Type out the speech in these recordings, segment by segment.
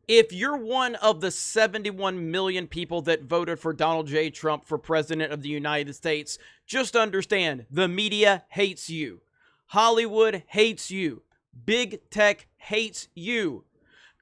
If you're one of the 71 million people that voted for Donald J. Trump for president of the United States, just understand the media hates you. Hollywood hates you. Big tech hates you.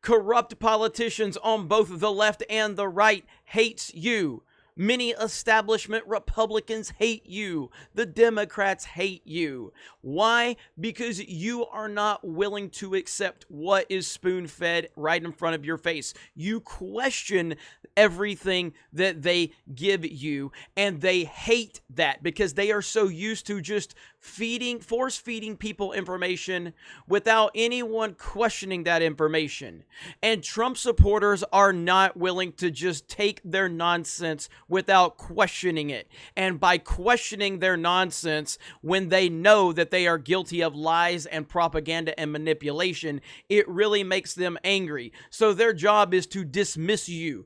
Corrupt politicians on both the left and the right hates you. Many establishment Republicans hate you. The Democrats hate you. Why? Because you are not willing to accept what is spoon-fed right in front of your face. You question everything that they give you, and they hate that because they are so used to just force-feeding people information without anyone questioning that information. And Trump supporters are not willing to just take their nonsense without questioning it. And by questioning their nonsense, when they know that they are guilty of lies and propaganda and manipulation, it really makes them angry. So their job is to dismiss you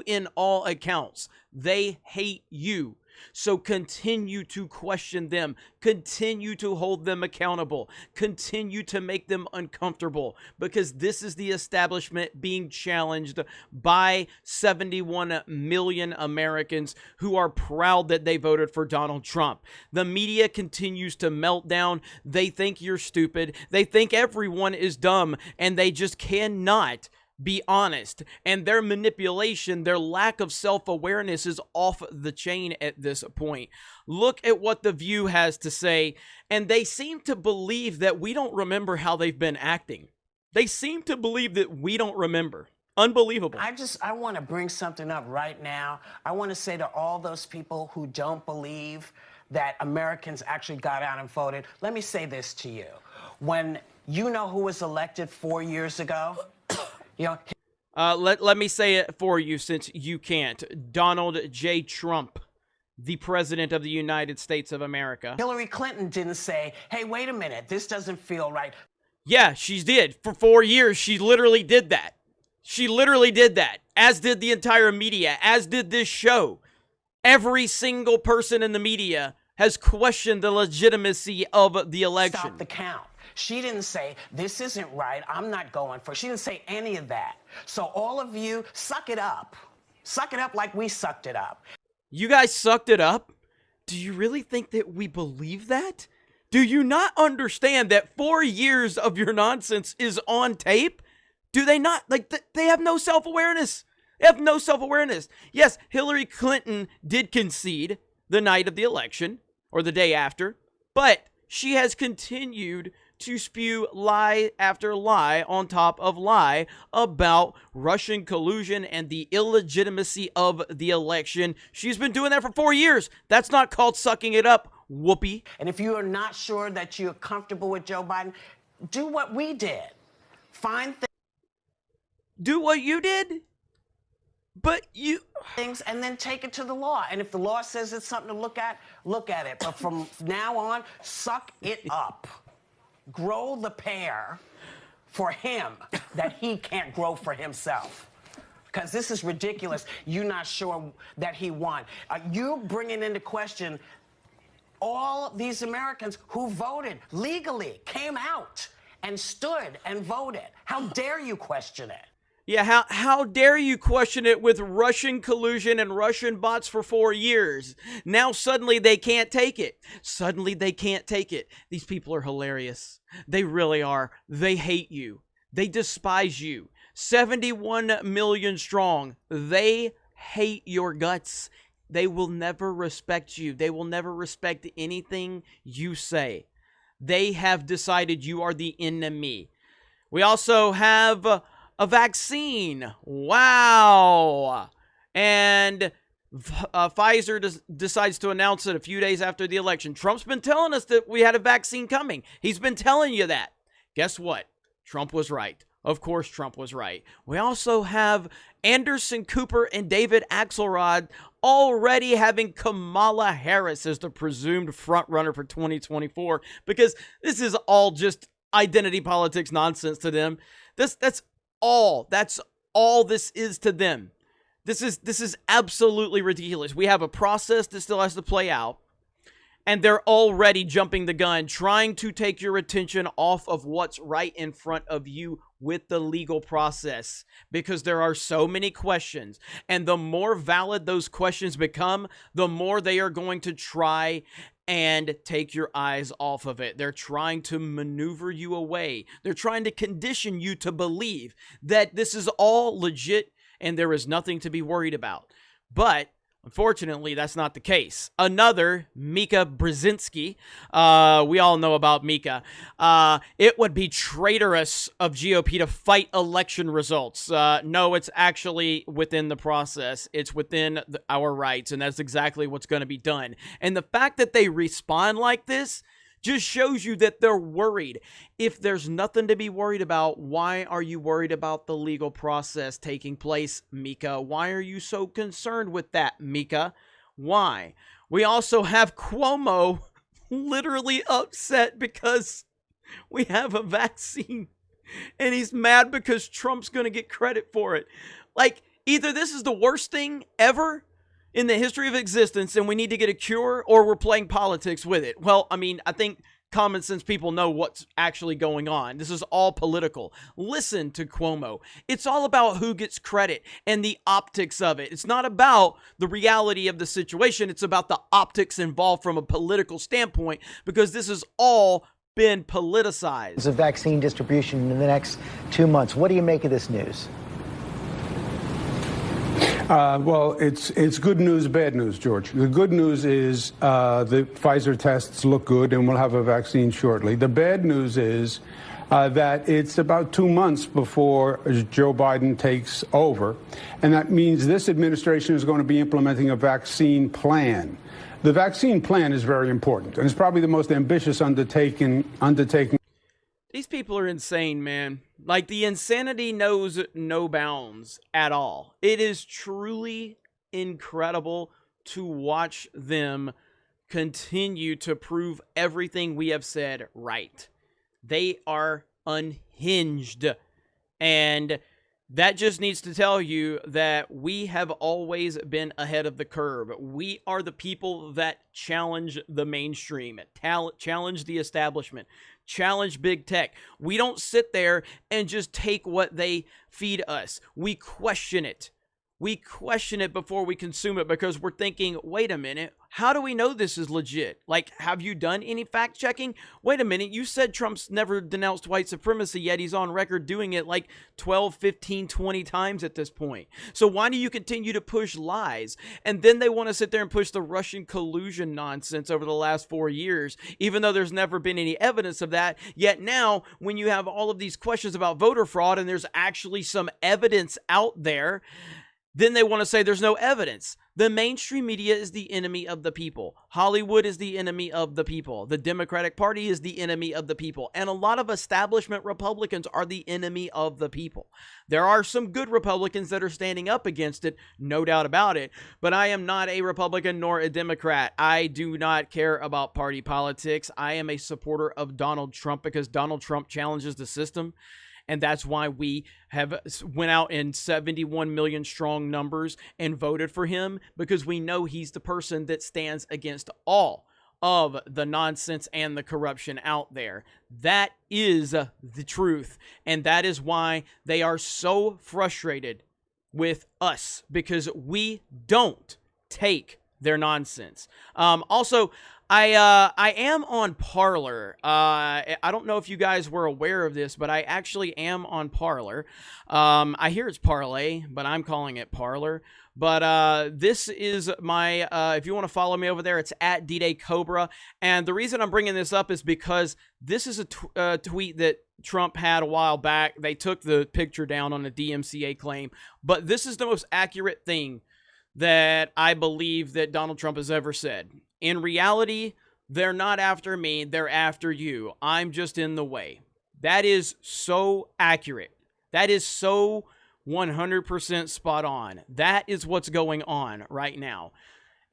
in all accounts. They hate you. So continue to question them, continue to hold them accountable, continue to make them uncomfortable, because this is the establishment being challenged by 71 million Americans who are proud that they voted for Donald Trump. The media continues to melt down. They think you're stupid. They think everyone is dumb, and they just cannot be honest. And their manipulation, their lack of self-awareness is off the chain at this point. Look at what The View has to say, and they seem to believe that we don't remember how they've been acting. They seem to believe that we don't remember. Unbelievable. I want to bring something up right now. I want to say to all those people who don't believe that Americans actually got out and voted, let me say this to you. When you know who was elected 4 years ago, you know, let me say it for you since you can't. Donald J. Trump, the President of the United States of America. Hillary Clinton didn't say, hey, wait a minute, this doesn't feel right. Yeah, she did. For 4 years, she literally did that. She literally did that, as did the entire media, as did this show. Every single person in the media has questioned the legitimacy of the election. Stop the count. She didn't say, this isn't right, I'm not going for it. She didn't say any of that. So all of you, suck it up. Suck it up like we sucked it up. You guys sucked it up? Do you really think that we believe that? Do you not understand that 4 years of your nonsense is on tape? Do they not? Like, they have no self-awareness. They have no self-awareness. Yes, Hillary Clinton did concede the night of the election, or the day after, but she has continued to spew lie after lie on top of lie about Russian collusion and the illegitimacy of the election. She's been doing that for 4 years. That's not called sucking it up, Whoopi. And if you are not sure that you're comfortable with Joe Biden, do what we did. Do what you did? But you... things and then take it to the law. And if the law says it's something to look at it. But from now on, suck it up. Grow the pear for him that he can't grow for himself. Because this is ridiculous. You're not sure that he won. You're bringing into question all these Americans who voted legally, came out and stood and voted. How dare you question it? Yeah, how dare you question it with Russian collusion and Russian bots for 4 years? Now suddenly they can't take it. Suddenly they can't take it. These people are hilarious. They really are. They hate you. They despise you. 71 million strong. They hate your guts. They will never respect you. They will never respect anything you say. They have decided you are the enemy. We also have a vaccine. Wow. And Pfizer decides to announce it a few days after the election. Trump's been telling us that we had a vaccine coming. He's been telling you that. Guess what? Trump was right. Of course Trump was right. We also have Anderson Cooper and David Axelrod already having Kamala Harris as the presumed frontrunner for 2024, because this is all just identity politics nonsense to them. That's all this is to them. This is absolutely ridiculous. We have a process that still has to play out, And they're already jumping the gun, trying to take your attention off of what's right in front of you with the legal process, because there are so many questions. And the more valid those questions become, the more they are going to try and take your eyes off of it. They're trying to maneuver you away. They're trying to condition you to believe that this is all legit and there is nothing to be worried about. But unfortunately, that's not the case. Another, Mika Brzezinski, we all know about Mika. It would be traitorous of GOP to fight election results. No, it's actually within the process. It's within our rights, and that's exactly what's going to be done. And the fact that they respond like this just shows you that they're worried. If there's nothing to be worried about, why are you worried about the legal process taking place, Mika? Why are you so concerned with that, Mika? Why? We also have Cuomo literally upset because we have a vaccine, and he's mad because Trump's going to get credit for it. Like, either this is the worst thing ever in the history of existence and we need to get a cure, or we're playing politics with it. Well, I mean, I think common sense people know what's actually going on. This is all political. Listen to Cuomo. It's all about who gets credit and the optics of it. It's not about the reality of the situation. It's about the optics involved from a political standpoint, because this has all been politicized. Of vaccine distribution in the next 2 months. What do you make of this news? Well, it's good news, bad news, George. The good news is the Pfizer tests look good and we'll have a vaccine shortly. The bad news is that it's about 2 months before Joe Biden takes over. And that means this administration is going to be implementing a vaccine plan. The vaccine plan is very important, and it's probably the most ambitious undertaking. These people are insane, man. Like, the insanity knows no bounds at all. It is truly incredible to watch them continue to prove everything we have said right. They are unhinged. And that just needs to tell you that we have always been ahead of the curve. We are the people that challenge the mainstream, challenge the establishment, challenge big tech. We don't sit there and just take what they feed us. We question it. We question it before we consume it, because we're thinking, wait a minute, how do we know this is legit? Like, have you done any fact checking? Wait a minute, you said Trump's never denounced white supremacy, yet he's on record doing it like 12, 15, 20 times at this point. So why do you continue to push lies? And then they want to sit there and push the Russian collusion nonsense over the last 4 years, even though there's never been any evidence of that. Yet now, when you have all of these questions about voter fraud and there's actually some evidence out there, then they want to say there's no evidence. The mainstream media is the enemy of the people. Hollywood is the enemy of the people. The Democratic Party is the enemy of the people. And a lot of establishment Republicans are the enemy of the people. There are some good Republicans that are standing up against it, no doubt about it. But I am not a Republican nor a Democrat. I do not care about party politics. I am a supporter of Donald Trump because Donald Trump challenges the system. And that's why we have went out in 71 million strong numbers and voted for him, because we know he's the person that stands against all of the nonsense and the corruption out there. That is the truth. And that is why they are so frustrated with us, because we don't take their nonsense. Also, I am on Parler. I don't know if you guys were aware of this, but I actually am on Parler. I hear it's Parlay, but I'm calling it Parler. But this is my, if you want to follow me over there, it's at DDayCobra. And the reason I'm bringing this up is because this is a tweet that Trump had a while back. They took the picture down on a DMCA claim. But this is the most accurate thing that I believe that Donald Trump has ever said. In reality, they're not after me, they're after you. I'm just in the way. That is so accurate. That is so 100% spot on. That is what's going on right now.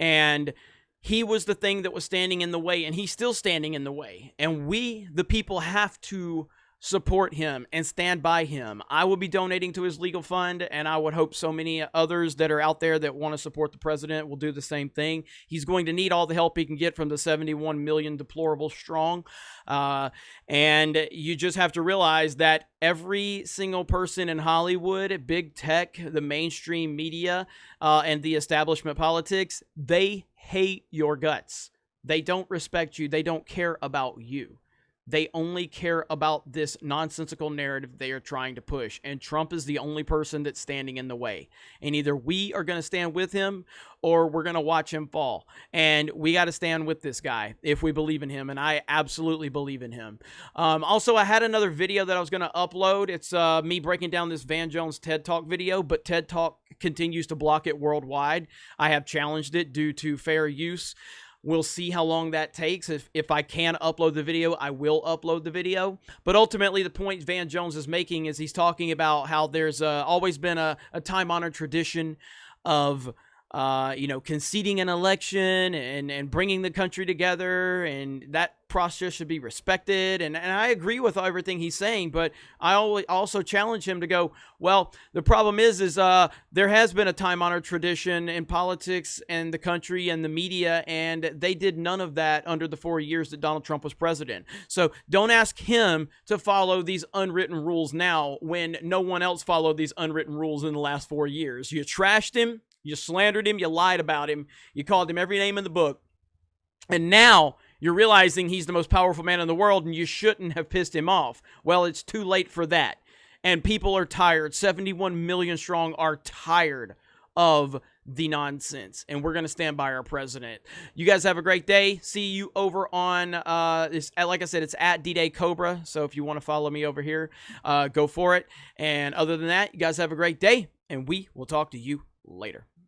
And he was the thing that was standing in the way, and he's still standing in the way. And we, the people, have to support him and stand by him. I will be donating to his legal fund, and I would hope so many others that are out there that want to support the president will do the same thing. He's going to need all the help he can get from the 71 million deplorable strong. And you just have to realize that every single person in Hollywood, big tech, the mainstream media, and the establishment politics, they hate your guts. They don't respect you. They don't care about you. They only care about this nonsensical narrative they are trying to push. And Trump is the only person that's standing in the way. And either we are going to stand with him or we're going to watch him fall. And we got to stand with this guy if we believe in him. And I absolutely believe in him. Also, I had another video that I was going to upload. It's me breaking down this Van Jones TED Talk video, but TED Talk continues to block it worldwide. I have challenged it due to fair use. We'll see how long that takes. If I can upload the video, I will upload the video. But ultimately, the point Van Jones is making is he's talking about how there's always been a time-honored tradition of conceding an election and bringing the country together, and that process should be respected. And I agree with everything he's saying, but I also challenge him to go, well, the problem is there has been a time-honored tradition in politics and the country and the media, and they did none of that under the 4 years that Donald Trump was president. So don't ask him to follow these unwritten rules now when no one else followed these unwritten rules in the last 4 years. You trashed him. You slandered him, you lied about him, you called him every name in the book, and now you're realizing he's the most powerful man in the world and you shouldn't have pissed him off. Well, it's too late for that, and people are tired. 71 million strong are tired of the nonsense, and we're going to stand by our president. You guys have a great day. See you over on, like I said, it's at DDayCobra, so if you want to follow me over here, go for it. And other than that, you guys have a great day, and we will talk to you later.